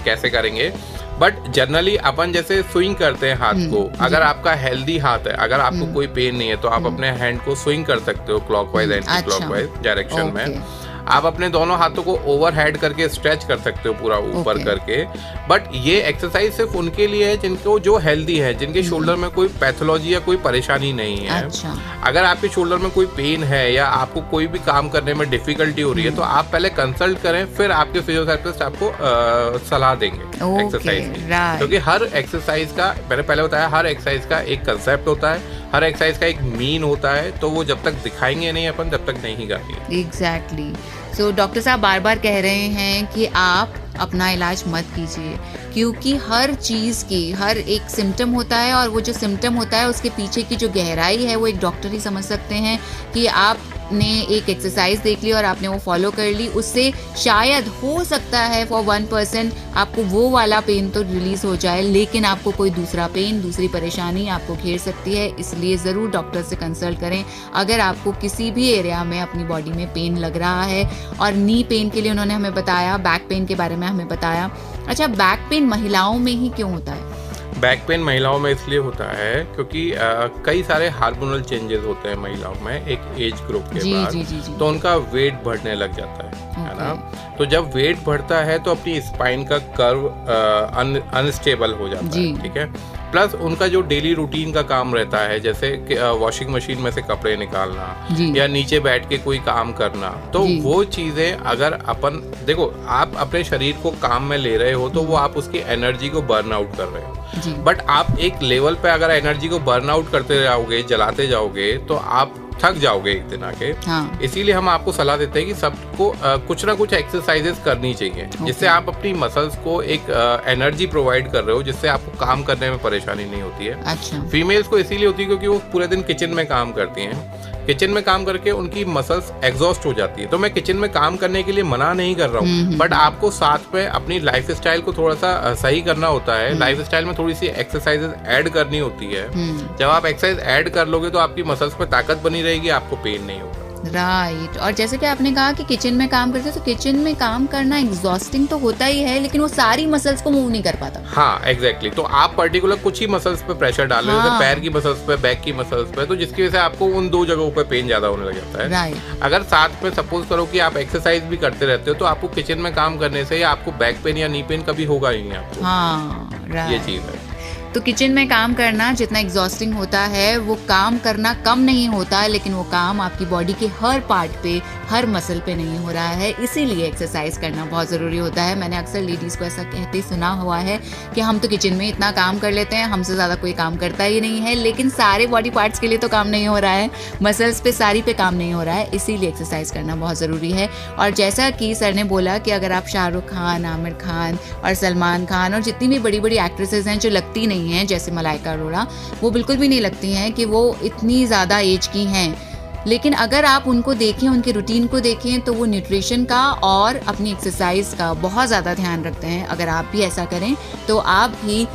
कैसे करेंगे, बट जनरली अपन जैसे स्विंग करते हैं हाथ को, अगर आपका हेल्दी हाथ है, अगर आपको कोई पेन नहीं है तो आप अपने हैंड को स्विंग कर सकते हो क्लॉकवाइज एंटी क्लॉकवाइज डायरेक्शन में। आप अपने दोनों हाथों को ओवर हेड करके स्ट्रेच कर सकते हो पूरा ऊपर करके। बट ये एक्सरसाइज सिर्फ उनके लिए है जिनको जो हेल्दी है, जिनके शोल्डर में कोई पैथोलॉजी या कोई परेशानी नहीं है। अगर आपके शोल्डर में कोई पेन है या आपको कोई भी काम करने में डिफिकल्टी हो रही है तो आप पहले कंसल्ट करें, फिर आपके फिजियोथेरेपिस्ट आपको सलाह देंगे एक्सरसाइज की। क्योंकि हर एक्सरसाइज का, मैंने पहले बताया, हर एक्सरसाइज का एक कंसेप्ट होता है, हर एक्सरसाइज का एक मीन होता है। तो वो जब तक दिखाएंगे नहीं अपन, तब तक नहीं गाएंगे। एग्जैक्टली। सो डॉक्टर साहब बार बार कह रहे हैं कि आप अपना इलाज मत कीजिए, क्योंकि हर चीज़ की हर एक सिम्टम होता है, और वो जो सिम्टम होता है उसके पीछे की जो गहराई है वो एक डॉक्टर ही समझ सकते हैं। कि आपने एक एक्सरसाइज देख ली और आपने वो फॉलो कर ली, उससे शायद हो सकता है फॉर 1% आपको वो वाला पेन तो रिलीज हो जाए, लेकिन आपको कोई दूसरा पेन, दूसरी परेशानी आपको घेर सकती है। इसलिए ज़रूर डॉक्टर से कंसल्ट करें अगर आपको किसी भी एरिया में अपनी बॉडी में पेन लग रहा है। और नी पेन के लिए उन्होंने हमें बताया, बैक पेन के बारे में हमें बताया। अच्छा, बैक पेन महिलाओं में ही क्यों होता है? बैक पेन महिलाओं में इसलिए होता है क्योंकि कई सारे हार्मोनल चेंजेस होते हैं महिलाओं में एक एज ग्रुप के बाद। तो उनका वेट बढ़ने लग जाता है ना। तो जब वेट बढ़ता है तो अपनी स्पाइन का कर्व अनस्टेबल हो जाता है, ठीक है। प्लस उनका जो डेली रूटीन का काम रहता है, जैसे वॉशिंग मशीन में से कपड़े निकालना या नीचे बैठ के कोई काम करना, तो वो चीजें अगर अपन देखो, आप अपने शरीर को काम में ले रहे हो तो वो आप उसकी एनर्जी को बर्न आउट कर रहे हो। बट आप एक लेवल पे अगर एनर्जी को बर्न आउट करते जाओगे, जलाते जाओगे, तो आप थक जाओगे एक दिन आके। इसीलिए हम आपको सलाह देते हैं कि सबको कुछ ना कुछ एक्सरसाइजेस करनी चाहिए, जिससे आप अपनी मसल्स को एक एनर्जी प्रोवाइड कर रहे हो, जिससे आपको काम करने में परेशानी नहीं होती है। अच्छा। फीमेल्स को इसीलिए होती है क्योंकि वो पूरे दिन किचन में काम करती हैं। किचन में काम करके उनकी मसल्स एग्जॉस्ट हो जाती है। तो मैं किचन में काम करने के लिए मना नहीं कर रहा हूँ, बट आपको साथ में अपनी लाइफ स्टाइल को थोड़ा सा सही करना होता है। लाइफ स्टाइल में थोड़ी सी एक्सरसाइजेस ऐड करनी होती है। जब आप एक्सरसाइज ऐड कर लोगे तो आपकी मसल्स में ताकत बनी रहेगी, आपको पेन नहीं होगा। राइट। और जैसे कि आपने कहा कि किचन में काम करते, तो किचन में काम करना एग्जॉस्टिंग तो होता ही है, लेकिन वो सारी मसल्स को मूव नहीं कर पाता। हाँ, एग्जैक्टली। तो आप पर्टिकुलर कुछ ही मसल्स पे प्रेशर डाल रहे हो, पैर की मसल्स पे, बैक की मसल्स पे, तो जिसकी वजह से आपको उन दो जगहों पे पेन ज्यादा होने लग जाता है। राइट। अगर साथ में सपोज करो कि आप एक्सरसाइज भी करते रहते हो, तो आपको किचन में काम करने से आपको बैक पेन या नी पेन कभी होगा ही नहीं आपको। हाँ, ये चीज है। तो किचन में काम करना जितना एग्जॉस्टिंग होता है, वो काम करना कम नहीं होता, लेकिन वो काम आपकी बॉडी के हर पार्ट पे, हर मसल पे नहीं हो रहा है। इसीलिए एक्सरसाइज करना बहुत ज़रूरी होता है। मैंने अक्सर लेडीज़ को ऐसा कहते सुना हुआ है कि हम तो किचन में इतना काम कर लेते हैं, हमसे ज़्यादा कोई काम करता ही नहीं है। लेकिन सारे बॉडी पार्ट्स के लिए तो काम नहीं हो रहा है, मसल्स पे सारी पे काम नहीं हो रहा है। इसीलिए एक्सरसाइज करना बहुत ज़रूरी है। और जैसा कि सर ने बोला कि अगर आप शाहरुख खान, आमिर खान और सलमान खान और जितनी भी बड़ी बड़ी एक्ट्रेसेस हैं जो लगती नहीं हैं, जैसे मलाइका अरोड़ा, वो बिल्कुल भी नहीं लगती हैं कि वो इतनी ज़्यादा एज की हैं, लेकिन अगर आप उनको देखें, उनके रूटीन को देखें, तो वो न्यूट्रिशन का और अपनी एक्सरसाइज का बहुत ज़्यादा ध्यान रखते हैं। अगर आप भी ऐसा करें तो आप भी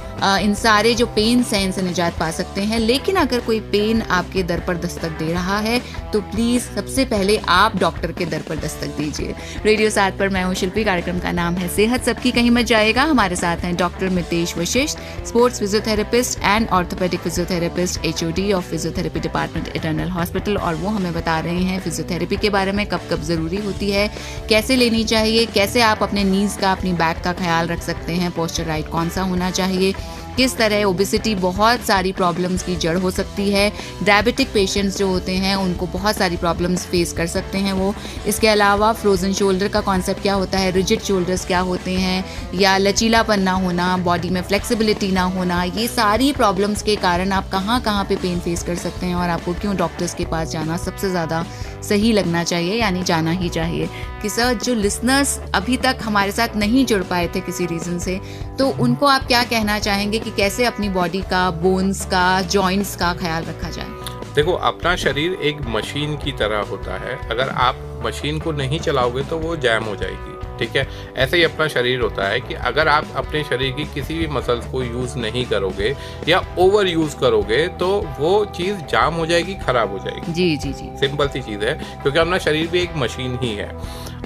इन सारे जो पेन्स हैं इनसे निजात पा सकते हैं। लेकिन अगर कोई पेन आपके दर पर दस्तक दे रहा है तो प्लीज़ सबसे पहले आप डॉक्टर के दर पर दस्तक दीजिए। रेडियो 7 पर मैं हूँ शिल्पी, कार्यक्रम का नाम है सेहत सबकी, कहीं मत जाएगा। हमारे साथ हैं doctor Mitesh Vashishtha, sports physiotherapist and orthopaedic physiotherapist, HOD of physiotherapy department eternal hospital, और वो हमें बता रहे हैं फिजियोथेरेपी के बारे में, कब कब ज़रूरी होती है, कैसे लेनी चाहिए, कैसे आप अपने नीज़ का, अपनी बैक का ख्याल रख सकते हैं, पोस्चर राइट कौन सा होना चाहिए, किस तरह ओबेसिटी बहुत सारी प्रॉब्लम्स की जड़ हो सकती है। डायबिटिक पेशेंट्स जो होते हैं उनको बहुत सारी प्रॉब्लम्स फेस कर सकते हैं वो। इसके अलावा फ्रोजन शोल्डर का कॉन्सेप्ट क्या होता है, रिजिड शोल्डर्स क्या होते हैं, या लचीलापन ना होना, बॉडी में फ्लेक्सिबिलिटी ना होना, ये सारी प्रॉब्लम्स के कारण आप कहाँ कहाँ पे पेन फेस कर सकते हैं और आपको क्यों डॉक्टर्स के पास जाना सबसे ज़्यादा सही लगना चाहिए, यानी जाना ही चाहिए। कि सर, जो लिसनर्स अभी तक हमारे साथ नहीं जुड़ पाए थे किसी रीज़न से, तो उनको आप क्या कहना चाहेंगे कि कैसे अपनी बॉडी का, बोन्स का, जॉइंट्स का ख्याल रखा जाए? देखो, अपना शरीर एक मशीन की तरह होता है। अगर आप मशीन को नहीं चलाओगे तो वो जैम हो जाएगी, ठीक है। ऐसे ही अपना शरीर होता है कि अगर आप अपने शरीर की किसी भी मसल्स को यूज़ नहीं करोगे या ओवर यूज़ करोगे तो वो चीज़ जाम हो जाएगी, खराब हो जाएगी। जी जी जी, सिंपल सी चीज़ है, क्योंकि अपना शरीर भी एक मशीन ही है।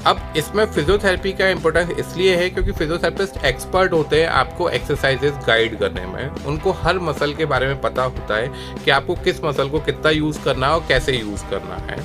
अब इसमें फिजियोथेरेपी का इंपॉर्टेंस इसलिए है क्योंकि फिजियोथेरेपिस्ट एक्सपर्ट होते हैं आपको एक्सरसाइजेस गाइड करने में। उनको हर मसल के बारे में पता होता है कि आपको किस मसल को कितना यूज़ करना है और कैसे यूज़ करना है।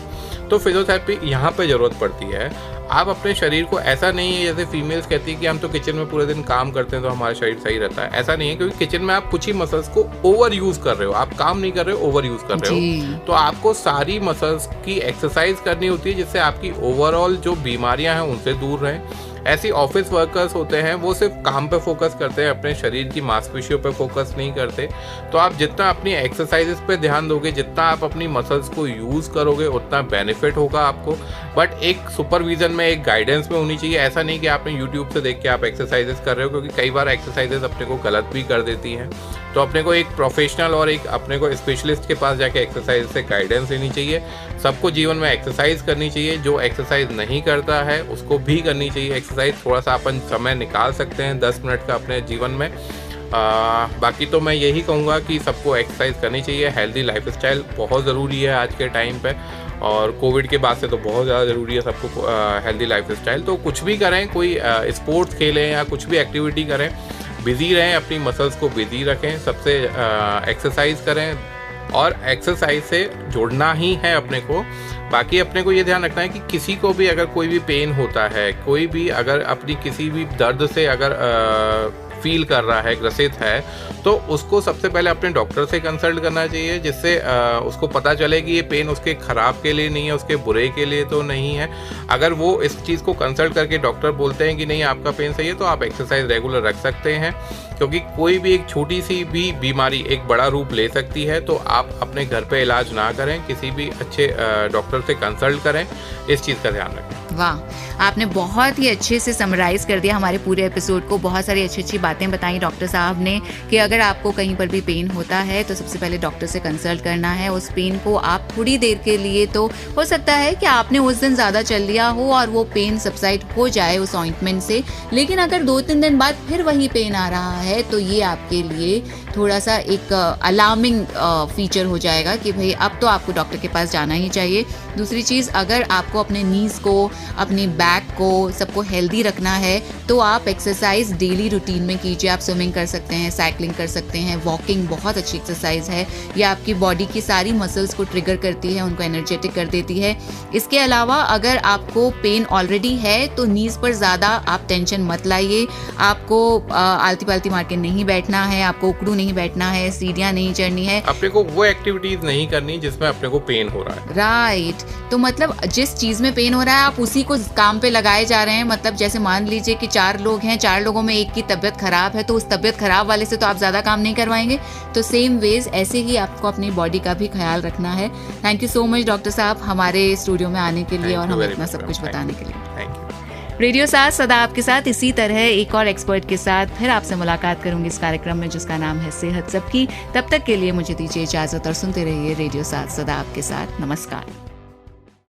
तो फिजियोथेरेपी यहाँ पे ज़रूरत पड़ती है। आप अपने शरीर को, ऐसा नहीं है जैसे फीमेल्स कहती है कि हम तो किचन में पूरे दिन काम करते हैं तो हमारा शरीर सही रहता है। ऐसा नहीं है, क्योंकि किचन में आप कुछ ही मसल्स को ओवर यूज़ कर रहे हो, आप काम नहीं कर रहे हो, ओवर यूज़ कर रहे हो। तो आपको सारी मसल्स की एक्सरसाइज करनी होती है जिससे आपकी ओवरऑल जो बीमारियां हैं उनसे दूर रहें। ऐसी ऑफिस वर्कर्स होते हैं, वो सिर्फ काम पे फोकस करते हैं, अपने शरीर की मांसपेशियों पे फोकस नहीं करते। तो आप जितना अपनी एक्सरसाइजेस पे ध्यान दोगे, जितना आप अपनी मसल्स को यूज़ करोगे, उतना बेनिफिट होगा आपको। बट एक सुपरविजन में, एक गाइडेंस में होनी चाहिए। ऐसा नहीं कि आपने यूट्यूब से देख के आप एक्सरसाइजेस कर रहे हो, क्योंकि कई बार एक्सरसाइजेस अपने को गलत भी कर देती हैं। तो अपने को एक प्रोफेशनल और एक अपने को स्पेशलिस्ट के पास जाके एक्सरसाइज से गाइडेंस लेनी चाहिए। सबको जीवन में एक्सरसाइज करनी चाहिए। जो एक्सरसाइज नहीं करता है उसको भी करनी चाहिए एक्सरसाइज। थोड़ा सा अपन समय निकाल सकते हैं 10 मिनट का अपने जीवन में। बाकी तो मैं यही कहूँगा कि सबको एक्सरसाइज करनी चाहिए। हेल्दी लाइफस्टाइल बहुत ज़रूरी है आज के टाइम पे, और कोविड के बाद से तो बहुत ज़्यादा ज़रूरी है सबको हेल्दी लाइफस्टाइल। तो कुछ भी करें, कोई स्पोर्ट्स खेलें या कुछ भी एक्टिविटी करें, बिज़ी रहें, अपनी मसल्स को बिज़ी रखें, सबसे एक्सरसाइज करें, और एक्सरसाइज से जुड़ना ही है अपने को। बाकी अपने को ये ध्यान रखना है कि किसी को भी अगर कोई भी पेन होता है, कोई भी अगर अपनी किसी भी दर्द से अगर फील कर रहा है, ग्रसित है, तो उसको सबसे पहले अपने डॉक्टर से कंसल्ट करना चाहिए, जिससे उसको पता चले कि ये पेन उसके ख़राब के लिए नहीं है, उसके बुरे के लिए तो नहीं है। अगर वो इस चीज़ को कंसल्ट करके डॉक्टर बोलते हैं कि नहीं आपका पेन सही है, तो आप एक्सरसाइज रेगुलर रख सकते हैं। क्योंकि कोई भी एक छोटी सी भी बीमारी एक बड़ा रूप ले सकती है। तो आप अपने घर पे इलाज ना करें, किसी भी अच्छे डॉक्टर से कंसल्ट करें, इस चीज़ का ध्यान रखें। वाह, आपने बहुत ही अच्छे से समराइज कर दिया हमारे पूरे एपिसोड को। बहुत सारी अच्छी अच्छी बातें बताई डॉक्टर साहब ने कि अगर आपको कहीं पर भी पेन होता है तो सबसे पहले डॉक्टर से कंसल्ट करना है। उस पेन को आप थोड़ी देर के लिए, तो हो सकता है कि आपने उस दिन ज़्यादा चल लिया हो और वो पेन सबसाइड हो जाए उस ऑइंटमेंट से, लेकिन अगर 2-3 दिन बाद फिर वही पेन आ रहा है तो ये आपके लिए थोड़ा सा एक अलार्मिंग फीचर हो जाएगा कि भाई अब तो आपको डॉक्टर के पास जाना ही चाहिए। दूसरी चीज़, अगर आपको अपने नीज़ को, अपनी बैक को, सबको हेल्दी रखना है तो आप एक्सरसाइज डेली रूटीन में कीजिए। आप स्विमिंग कर सकते हैं, साइकिलिंग कर सकते हैं, वॉकिंग बहुत अच्छी एक्सरसाइज है। ये आपकी बॉडी की सारी मसल्स को ट्रिगर करती है, उनको एनर्जेटिक कर देती है। इसके अलावा अगर आपको पेन ऑलरेडी है तो नीज़ पर ज़्यादा आप टेंशन मत लाइए। आपको आलती पालती मार के नहीं बैठना है, आपको उकड़ू नहीं बैठना है, सीढ़ियाँ नहीं चढ़नी है, अपने को वो एक्टिविटीज नहीं करनी जिसमें अपने को पेन हो रहा है। राइट। तो मतलब जिस चीज़ में पेन हो रहा है आप उसी को काम पे लगाए जा रहे हैं। मतलब जैसे मान लीजिए कि 4 लोग हैं, 4 लोगों में एक की तबीयत खराब है, तो उस तबीयत खराब वाले से तो आप ज़्यादा काम नहीं करवाएंगे। तो सेम वेज ऐसे ही आपको अपनी बॉडी का भी ख्याल रखना है। Thank you so much doctor साहब हमारे स्टूडियो में आने के लिए और हमें इतना सब कुछ बताने के लिए। Thank you. रेडियो 7 सदा आपके साथ इसी तरह एक और एक्सपर्ट के साथ फिर आपसे मुलाकात करूंगी इस कार्यक्रम में जिसका नाम है सेहत सबकी। तब तक के लिए मुझे दीजिए इजाजत और सुनते रहिए रेडियो 7 सदा आपके साथ। नमस्कार।